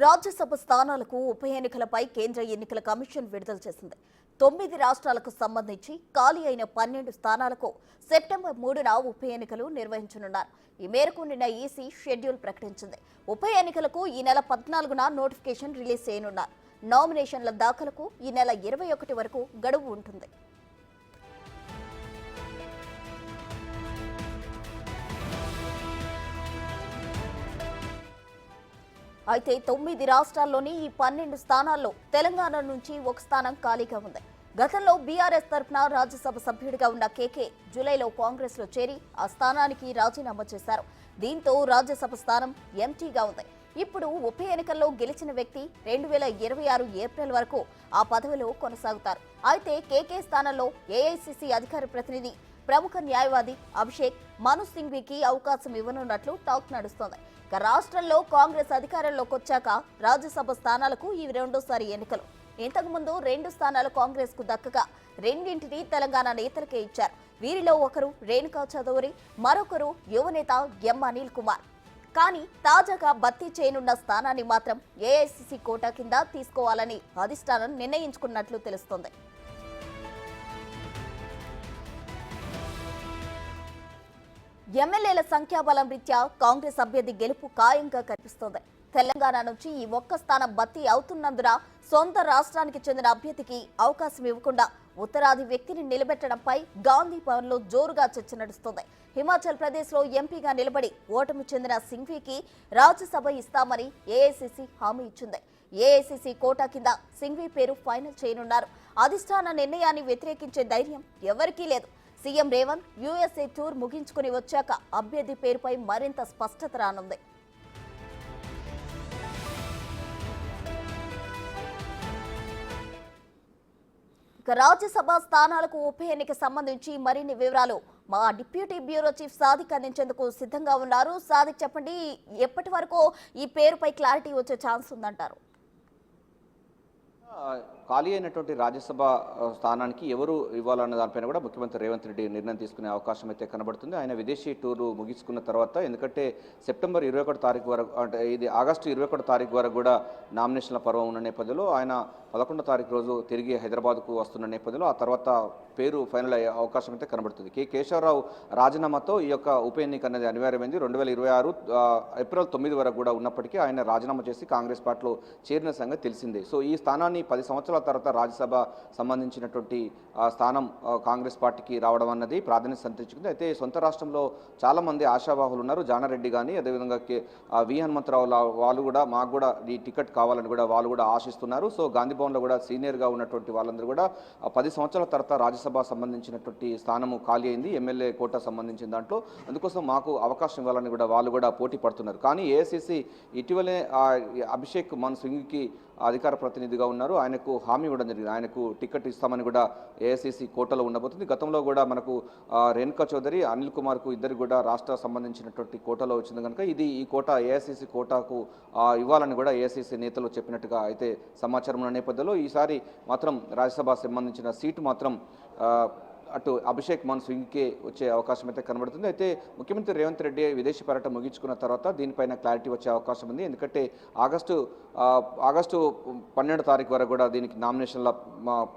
రాజ్యసభ స్థానాలకు ఉప ఎన్నికలపై కేంద్ర ఎన్నికల కమిషన్ విడుదల చేసింది. 9 రాష్ట్రాలకు సంబంధించి ఖాళీ అయిన 12 స్థానాలకు సెప్టెంబర్ 3న ఉప ఎన్నికలు నిర్వహించనున్నారు. ఈ మేరకు నిన్న ఈసీ షెడ్యూల్ ప్రకటించింది. ఉప ఎన్నికలకు ఈ నెల 14న నోటిఫికేషన్ రిలీజ్ చేయనున్నారు. నామినేషన్ల దాఖలకు ఈ నెల 21 వరకు గడువు ఉంటుంది. అయితే 9 రాష్ట్రాల్లోని ఈ 12 స్థానాల్లో తెలంగాణ నుంచి ఒక స్థానం ఖాళీగా ఉంది. గతంలో బీఆర్ఎస్ తరఫున రాజ్యసభ సభ్యుడిగా ఉన్న కేకే జూలైలో కాంగ్రెస్ లో చేరి ఆ స్థానానికి రాజీనామా చేశారు. దీంతో రాజ్యసభ స్థానం ఎంటీగా ఉంది. ఇప్పుడు ఉప ఎన్నికల్లో గెలిచిన వ్యక్తి 2026 ఏప్రిల్ వరకు ఆ పదవిలో కొనసాగుతారు. అయితే కేకే స్థానంలో ఏఐసీసీ అధికార ప్రతినిధి ప్రముఖ న్యాయవాది అభిషేక్ మను సింఘ్వీకి అవకాశం ఇవ్వనున్నట్లు టాక్ నడుస్తోంది. రాష్ట్రంలో కాంగ్రెస్ అధికారంలోకి వచ్చాక రాజ్యసభ స్థానాలకు ఇవి రెండోసారి ఎన్నికలు. ఇంతకుముందు 2 స్థానాలు కాంగ్రెస్ కు దక్కగా రెండింటిని తెలంగాణ నేతలకే ఇచ్చారు. వీరిలో ఒకరు రేణుకా చౌదరి, మరొకరు యువనేత ఎం అనిల్ కుమార్. కానీ తాజాగా భర్తీ చేయనున్న స్థానాన్ని మాత్రం ఏఐసీసీ కోటా కింద తీసుకోవాలని అధిష్టానం నిర్ణయించుకున్నట్లు తెలుస్తోంది. ఎమ్మెల్యేల సంఖ్యాబలం రీత్యా కాంగ్రెస్ అభ్యర్థి గెలుపు ఖాయంగా కనిపిస్తోంది. తెలంగాణ నుంచి ఈ ఒక్క స్థానం భర్తీ అవుతున్నందున సొంత రాష్ట్రానికి చెందిన అభ్యర్థికి అవకాశం ఇవ్వకుండా ఉత్తరాది వ్యక్తిని నిలబెట్టడంపై గాంధీ భవన్లో జోరుగా చర్చ నడుస్తోంది. హిమాచల్ ప్రదేశ్లో ఎంపీగా నిలబడి ఓటమి చెందిన సింఘ్వీకి రాజ్యసభ ఇస్తామని ఏఐసీసీ హామీ ఇచ్చింది. ఏఐసీసీ కోటా కింద సింఘ్వీ పేరు ఫైనల్ చేయనున్నారు. అధిష్టాన నిర్ణయాన్ని వ్యతిరేకించే ధైర్యం ఎవరికీ లేదు. సీఎం రేవంత్ యూఎస్ఏ టూర్ ముగించుకుని వచ్చాక అభ్యర్థి పేరుపై మరింత స్పష్టత రానుంది. రాజ్యసభ స్థానాలకు ఉప ఎన్నిక సంబంధించి మరిన్ని వివరాలు మా డిప్యూటీ బ్యూరో చీఫ్ సాదిక్ అందించేందుకు సిద్ధంగా ఉన్నారు. సాదిక్, చెప్పండి, ఎప్పటి వరకు ఈ పేరుపై క్లారిటీ వచ్చే ఛాన్స్ ఉందంటారు? ఖాళీ అయినటువంటి రాజ్యసభ స్థానానికి ఎవరు ఇవ్వాలన్న దానిపైన కూడా ముఖ్యమంత్రి రేవంత్ రెడ్డి నిర్ణయం తీసుకునే అవకాశం అయితే కనబడుతుంది. ఆయన విదేశీ టూరు ముగించుకున్న తర్వాత, ఎందుకంటే సెప్టెంబర్ 21 తారీఖు వరకు, అంటే ఇది ఆగస్టు 21 తారీఖు వరకు కూడా నామినేషన్ల పర్వం ఉన్న నేపథ్యంలో ఆయన 11వ తారీఖు రోజు తిరిగి హైదరాబాద్కు వస్తున్న నేపథ్యంలో ఆ తర్వాత పేరు ఫైనల్ అయ్యే అవకాశం అయితే కనబడుతుంది. కేశవరావు రాజీనామాతో ఈ యొక్క ఉప ఎన్నిక అనేది అనివార్యమైంది. 2026 ఏప్రిల్ 9 వరకు కూడా ఉన్నప్పటికీ ఆయన రాజీనామా చేసి కాంగ్రెస్ పార్టీలో చేరిన సంగతి తెలిసిందే. సో ఈ స్థానాన్ని 10 సంవత్సరాల తర్వాత రాజ్యసభ సంబంధించినటువంటి స్థానం కాంగ్రెస్ పార్టీకి రావడం అన్నది ప్రాధాన్యత సంతరించుకుంది. అయితే సొంత రాష్ట్రంలో చాలామంది ఆశావాహులు ఉన్నారు. జానారెడ్డి కానీ, అదేవిధంగా వి హనుమంతరావు వాళ్ళు కూడా మాకు కూడా ఈ టికెట్ కావాలని కూడా వాళ్ళు కూడా ఆశిస్తున్నారు. సో గాంధీ భవన్లో కూడా సీనియర్గా ఉన్నటువంటి వాళ్ళందరూ కూడా 10 సంవత్సరాల తర్వాత రాజ్యసభ సంబంధించినటువంటి స్థానము ఖాళీ అయింది, ఎమ్మెల్యే కోటా సంబంధించిన దాంట్లో. అందుకోసం మాకు అవకాశం ఇవ్వాలని కూడా వాళ్ళు కూడా పోటీ పడుతున్నారు. కానీ ఏఐసీసీ ఇటీవలే అభిషేక్ మను సింఘ్కి అధికార ప్రతినిధిగా ఉన్నారు. ఆయనకు హామీ ఇవ్వడం జరిగింది. ఆయనకు టికెట్ ఇస్తామని కూడా ఏఐసీసీ కోటాలో ఉండబోతుంది. గతంలో కూడా మనకు రేణుకా చౌదరి, అనిల్ కుమార్కు ఇద్దరు కూడా రాష్ట్ర సంబంధించినటువంటి కోటాలో వచ్చింది కనుక ఈ కోటా ఏఐసీసీ కోటాకు ఇవ్వాలని కూడా ఏఐసీసీ నేతలు చెప్పినట్టుగా అయితే సమాచారం ఉన్న నేపథ్యంలో ఈసారి మాత్రం రాజ్యసభ సంబంధించిన సీటు మాత్రం అటు అభిషేక్ మను సింఘ్కే వచ్చే అవకాశం అయితే కనబడుతుంది. అయితే ముఖ్యమంత్రి రేవంత్ రెడ్డి విదేశీ పర్యటన ముగించుకున్న తర్వాత దీనిపైన క్లారిటీ వచ్చే అవకాశం ఉంది. ఎందుకంటే ఆగస్టు 12 తారీఖు వరకు కూడా దీనికి నామినేషన్ల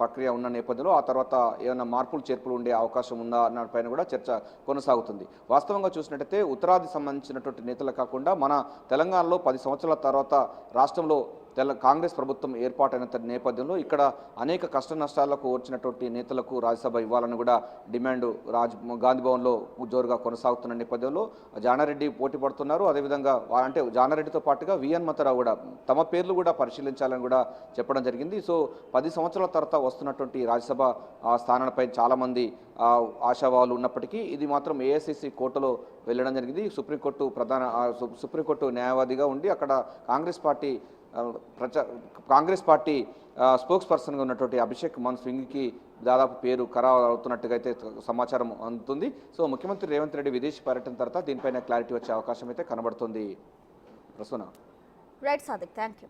ప్రక్రియ ఉన్న నేపథ్యంలో ఆ తర్వాత ఏమైనా మార్పులు చేర్పులు ఉండే అవకాశం ఉందా అన్నపైన కూడా చర్చ కొనసాగుతుంది. వాస్తవంగా చూసినట్టయితే ఉత్తరాది సంబంధించినటువంటి నేతలు కాకుండా మన తెలంగాణలో 10 సంవత్సరాల తర్వాత రాష్ట్రంలో కాంగ్రెస్ ప్రభుత్వం ఏర్పాటైన నేపథ్యంలో ఇక్కడ అనేక కష్ట నష్టాలకు వచ్చినటువంటి నేతలకు రాజ్యసభ ఇవ్వాలని కూడా డిమాండ్ గాంధీ భవన్లో జోరుగా కొనసాగుతున్న నేపథ్యంలో జానారెడ్డి పోటీ పడుతున్నారు. అదేవిధంగా అంటే జానారెడ్డితో పాటుగా వి హనుమంతరావు కూడా తమ పేర్లు కూడా పరిశీలించాలని కూడా చెప్పడం జరిగింది. సో 10 సంవత్సరాల తర్వాత వస్తున్నటువంటి రాజ్యసభ స్థానాలపై చాలామంది ఆశావాహులు ఉన్నప్పటికీ ఇది మాత్రం ఏఐసీసీ కోర్టులో వెళ్ళడం జరిగింది. సుప్రీంకోర్టు న్యాయవాదిగా ఉండి అక్కడ కాంగ్రెస్ పార్టీ స్పోక్స్ పర్సన్గా ఉన్నటువంటి అభిషేక్ మను సింఘ్కి దాదాపు పేరు ఖరారు అవుతున్నట్టుగా అయితే సమాచారం అందుతుంది. సో ముఖ్యమంత్రి రేవంత్ రెడ్డి విదేశీ పర్యటన తర్వాత దీనిపైన క్లారిటీ వచ్చే అవకాశం అయితే కనబడుతుంది. Prasuna. Right Sadiq, thank you.